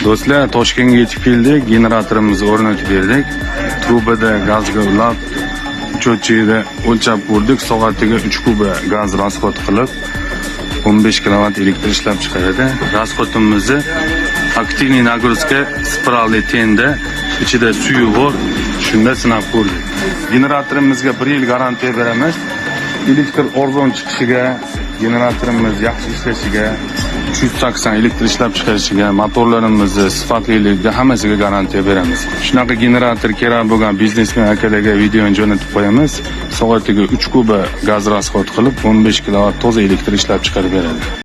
Do'stlar, Toshkentga yetib keldik. Generatorimizni o'rnatib berdik. Trubada gazga ulab, cho'tchida o'lchab ko'rdik. Soatiga 3 kuba gaz rasxod qilib 15 kW elektr ishlab chiqaradi. Rasxodimizni aktivniy nagruzka spiralli tenda, ichida suvi bor. Shunda sinab ko'rdik. Generatorimizga 1 yil garantiya beramiz. Elektr arzon chiqishiga, generatorimiz yaxshi ishlashiga, 380 elektr ishlab chiqarishiga, motorlarimizni sifatliligiga hammasiga garantiya beramiz. Shunaqa generator kerak bo'lgan biznesmen akalarga videoni jo'natib qo'yamiz. Soatiga 3 kuba gaz rasxod qilib 15 kW toza elektr ishlab chiqarib beradi.